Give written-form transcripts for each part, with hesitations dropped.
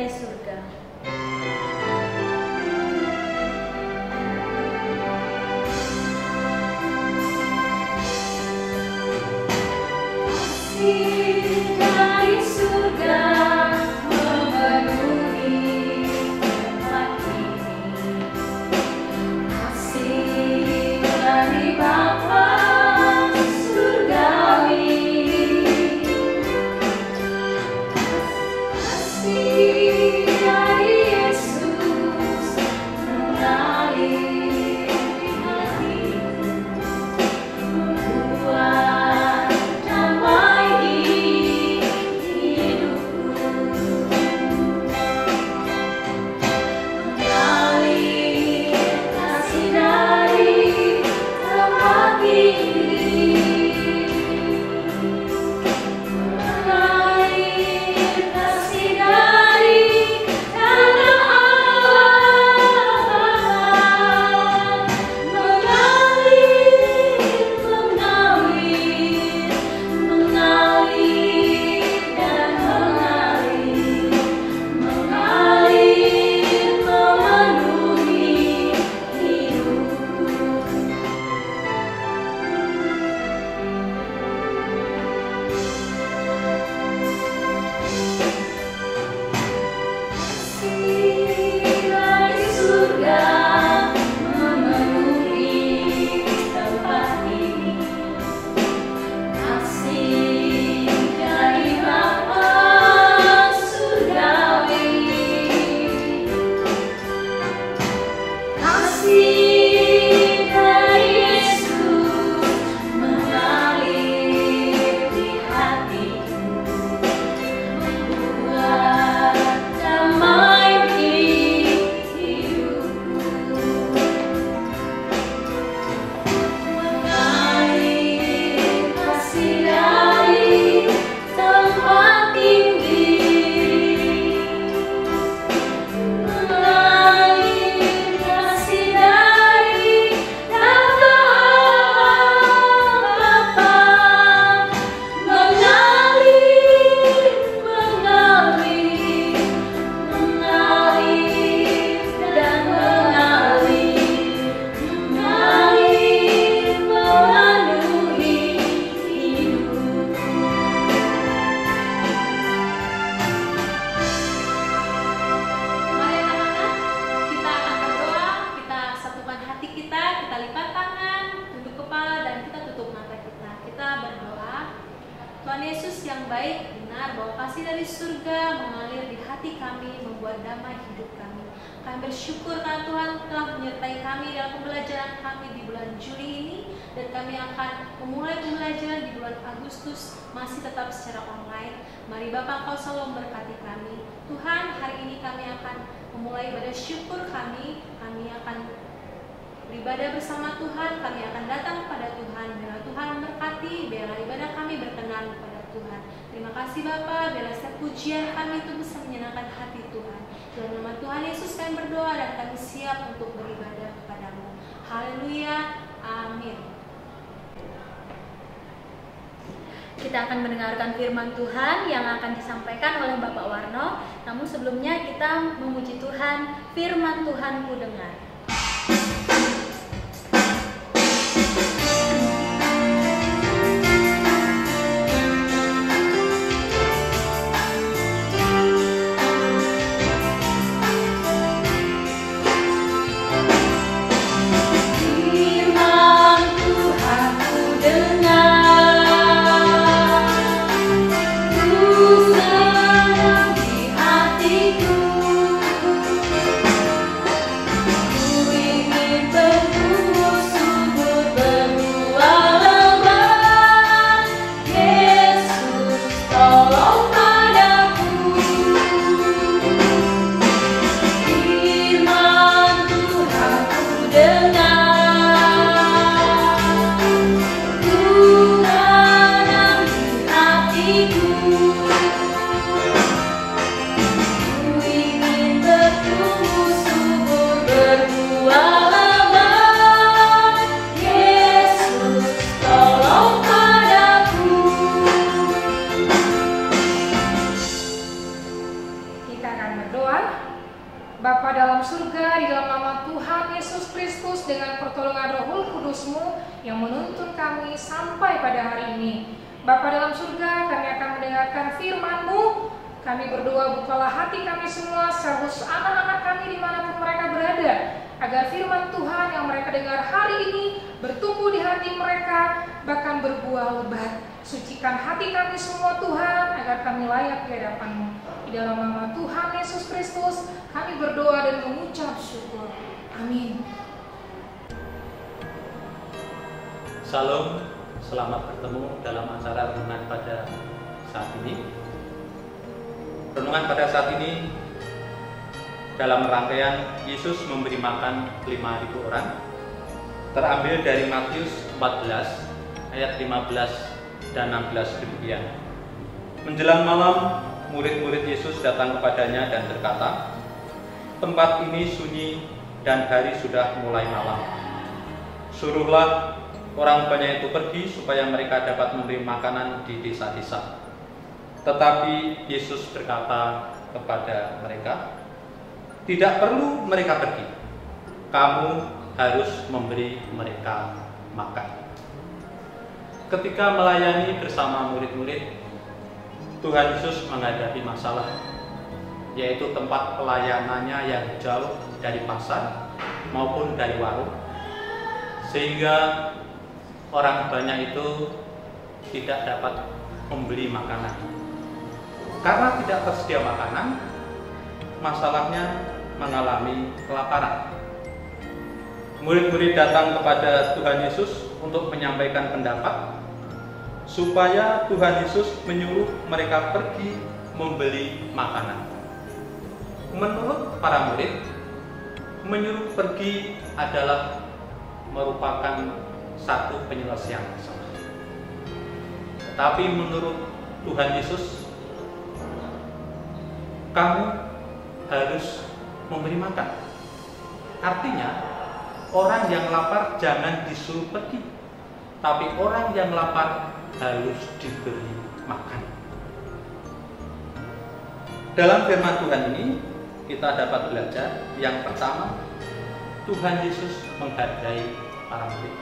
dari surga. Kasih dari surga memenuhi tempat ini. Kasih dari Bapa surgawi. Kasih dari Yesus mengalir di hatiku, membuat damai di hidupku. Mengalir kasih dari tempat ini. Mengalir kasih dari tanah Allah. Mengalir, mengalir, mengalir dan mengalir, mengalir memenuhi hidupku. Kasih dari surga memenuhi tempat ini. Kasih dari Bapa surgawi. Kasih dari Yesus mengalir di hatiku, membuat damai di hidupku. Mengalir kasih dari tempat tinggi. Mengalir kasih dari tanah Bapa. Mengalir, mengalir, mengalir dan mengalir, mengalir memenuhi hidupku. Mari anak-anak, kita akan berdoa, kita satukan hati kita lipat tangan, tunduk kepala dan kita tutup mata kita. Kita berdoa. Tuhan Yesus yang baik, benar bahwa kasih dari surga mengalir di hati kami, membuat damai hidup kami. Kami bersyukur karena Tuhan telah menyertai kami dalam pembelajaran kami di bulan Juli ini, dan kami akan memulai pembelajaran di bulan Agustus masih tetap secara online. Mari Bapa, Engkau selalu memberkati kami. Tuhan, hari ini kami akan memulai ibadah syukur kami akan beribadah bersama Tuhan, kami akan datang kepada Tuhan. Biarlah Tuhan memberkati, biarlah ibadah kami berkenan kepada Tuhan. Terima kasih Bapa, biarlah setiap pujian kami itu bisa menyenangkan hati Tuhan. Dalam nama Tuhan Yesus kami berdoa dan kami siap untuk beribadah kepadamu. Haleluya, amin. Kita akan mendengarkan firman Tuhan yang akan disampaikan oleh Bapak Warno. Namun sebelumnya kita memuji Tuhan. Firman Tuhan ku dengar. Firman Tuhan ku dengar, ku senang di hatiku. berdoa. Bapa dalam surga, di dalam nama Tuhan Yesus Kristus, dengan pertolongan Roh Kudus-Mu yang menuntun kami sampai pada hari ini. Bapa dalam surga, kami akan mendengarkan firman-Mu. Kami berdoa, bukalah hati kami semua, serta anak-anak kami dimanapun mereka berada, agar firman Tuhan yang mereka dengar hari ini bertumbuh di hati mereka, bahkan berbuah lebat. Sucikan hati kami semua Tuhan, agar kami layak di hadapan-Mu. Di dalam nama Tuhan Yesus Kristus, kami berdoa dan mengucap syukur. Amin. Salam, selamat bertemu dalam acara renungan pada saat ini. Renungan pada saat ini dalam rangkaian Yesus memberi makan 5.000 orang, terambil dari Matius 14 ayat 15 dan 16 demikian. Menjelang malam, murid-murid Yesus datang kepadanya dan berkata, "Tempat ini sunyi dan hari sudah mulai malam. Suruhlah orang banyak itu pergi supaya mereka dapat memberi makanan di desa-desa." Tetapi Yesus berkata kepada mereka, "Tidak perlu mereka pergi. Kamu harus memberi mereka makan." Ketika melayani bersama murid-murid, Tuhan Yesus menghadapi masalah, yaitu tempat pelayanannya yang jauh dari pasar maupun dari warung, sehingga orang banyak itu tidak dapat membeli makanan. Karena tidak tersedia makanan, masalahnya mengalami kelaparan. Murid-murid datang kepada Tuhan Yesus untuk menyampaikan pendapat, supaya Tuhan Yesus menyuruh mereka pergi membeli makanan. Menurut para murid, menyuruh pergi adalah merupakan satu penyelesaian masalah. Tetapi menurut Tuhan Yesus, kamu harus memberi makan. Artinya, orang yang lapar jangan disuruh pergi, tapi orang yang lapar harus diberi makan. Dalam firman Tuhan ini, kita dapat belajar yang pertama, Tuhan Yesus menghargai para murid.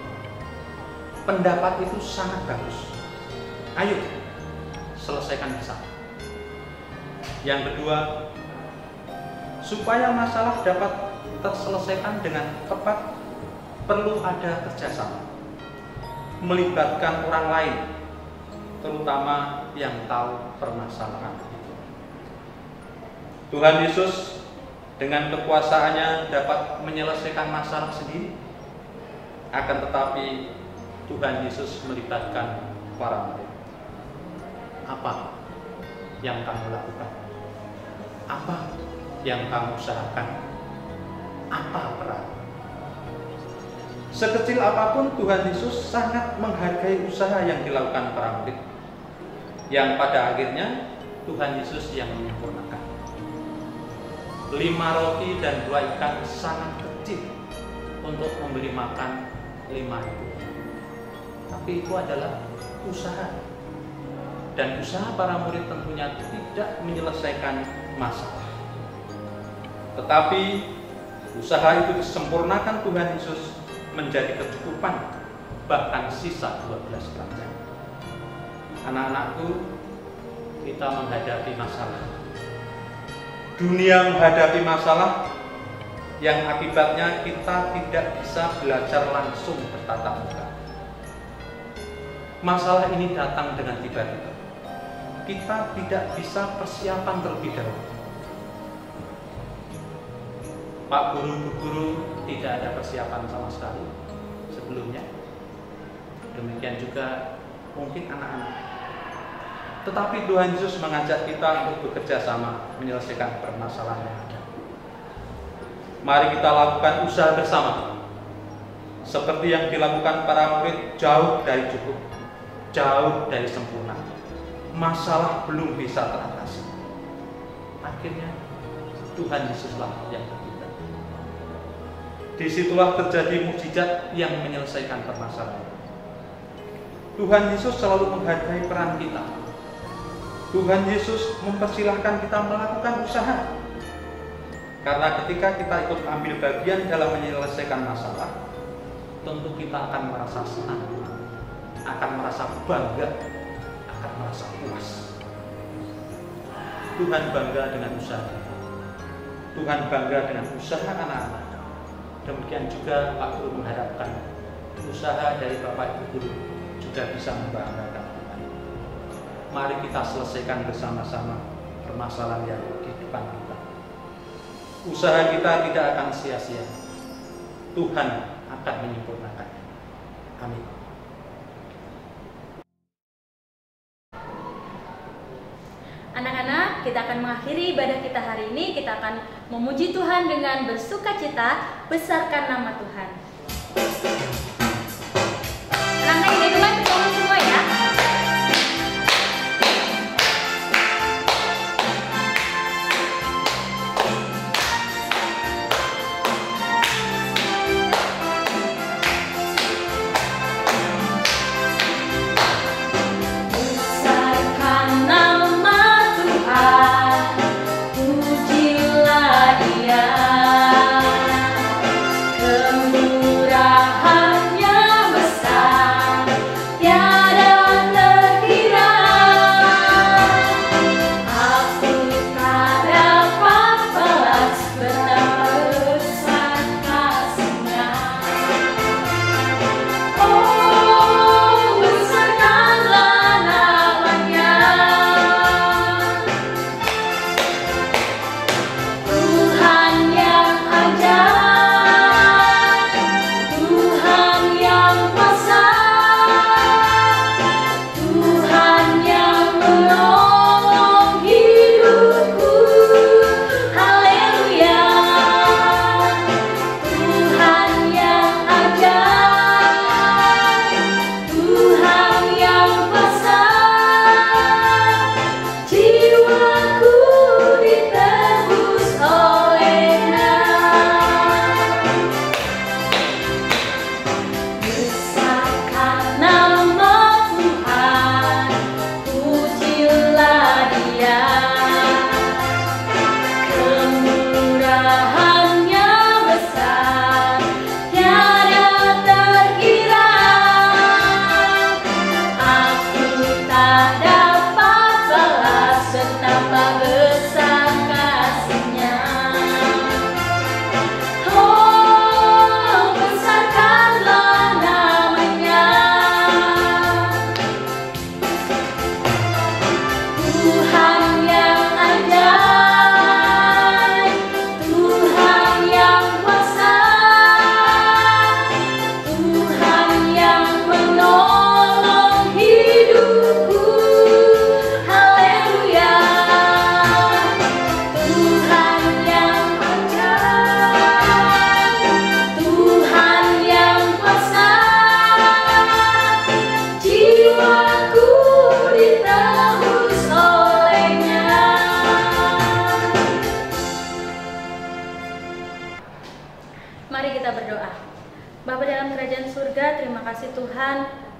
Pendapat itu sangat bagus. Ayo, selesaikan bersama. Yang kedua, supaya masalah dapat terselesaikan dengan tepat, perlu ada kerjasama, melibatkan orang lain, terutama yang tahu permasalahan itu. Tuhan Yesus dengan kekuasaannya dapat menyelesaikan masalah sendiri, akan tetapi Tuhan Yesus melibatkan para murid. Apa yang kamu lakukan? Apa yang kamu usahakan? Apa peran? Sekecil apapun, Tuhan Yesus sangat menghargai usaha yang dilakukan para murid, yang pada akhirnya Tuhan Yesus yang menyempurnakan. 5 roti dan 2 ikan sangat kecil untuk memberi makan 5.000. Tapi itu adalah usaha. Dan usaha para murid tentunya tidak menyelesaikan masalah. Tetapi usaha itu disempurnakan Tuhan Yesus menjadi kecukupan, bahkan sisa 12 keranjang. Anak-anakku, kita menghadapi masalah. Dunia menghadapi masalah yang akibatnya kita tidak bisa belajar langsung bertatap muka. Masalah ini datang dengan tiba-tiba. Kita tidak bisa persiapan terlebih dahulu. Pak guru, Bu guru tidak ada persiapan sama sekali sebelumnya. Demikian juga mungkin anak-anak. Tetapi Tuhan Yesus mengajak kita untuk bekerja sama menyelesaikan permasalahan yang ada. Mari kita lakukan usaha bersama. Seperti yang dilakukan para murid, jauh dari cukup, jauh dari sempurna. Masalah belum bisa teratasi. Akhirnya Tuhan Yesuslah yang bertindak. Disitulah terjadi mukjizat yang menyelesaikan permasalahan. Tuhan Yesus selalu menghargai peran kita. Tuhan Yesus mempersilahkan kita melakukan usaha. Karena ketika kita ikut ambil bagian dalam menyelesaikan masalah, tentu kita akan merasa senang, akan merasa bangga, akan merasa puas. Tuhan bangga dengan usaha kita. Tuhan bangga dengan usaha anak-anak. Demikian juga Pak Guru mengharapkan usaha dari Bapak Ibu Guru juga bisa membanggakan Tuhan. Mari kita selesaikan bersama-sama permasalahan yang di depan kita. Usaha kita tidak akan sia-sia. Tuhan akan menyempurnakannya. Amin. Anak-anak, kita akan mengakhiri ibadah kita hari ini. Kita akan memuji Tuhan dengan bersukacita, besarkan nama Tuhan. Anak-anak ini Tuhan bersama semua ya.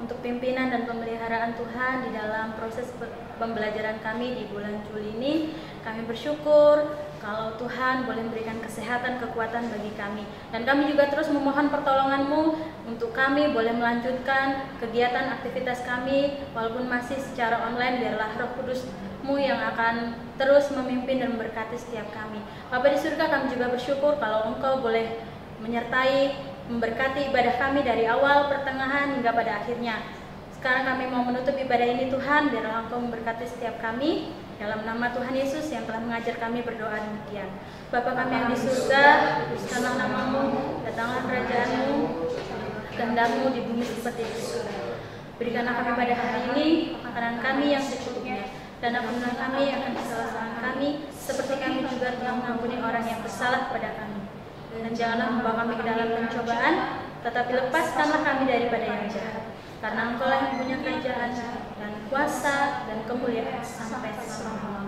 untuk pimpinan dan pemeliharaan Tuhan di dalam proses pembelajaran kami di bulan Juli ini. Kami bersyukur kalau Tuhan boleh memberikan kesehatan, kekuatan bagi kami. Dan kami juga terus memohon pertolongan-Mu untuk kami boleh melanjutkan kegiatan aktivitas kami walaupun masih secara online. Biarlah Roh Kudus-Mu yang akan terus memimpin dan memberkati setiap kami. Bapa di surga, kami juga bersyukur kalau Engkau boleh menyertai, memberkati ibadah kami dari awal, pertengahan, hingga pada akhirnya. Sekarang kami mau menutup ibadah ini Tuhan, biarlah Engkau memberkati setiap kami. Dalam nama Tuhan Yesus yang telah mengajar kami berdoa demikian. Bapa kami yang di surga, kuduskanlah nama-Mu, datanglah kerajaan-Mu, kehendak-Mu di bumi seperti di surga. Berikanlah kami pada hari ini makanan kami yang secukupnya, dan ampunilah kami yang akan kesalahan kami, seperti kami juga telah mengampuni orang yang bersalah kepada kami. Dan janganlah membawa kami ke dalam pencobaan, tetapi lepaskanlah kami daripada yang jahat. Karena Engkau lah yang punya kerajaan dan kuasa dan kemuliaan sampai selama-lamanya.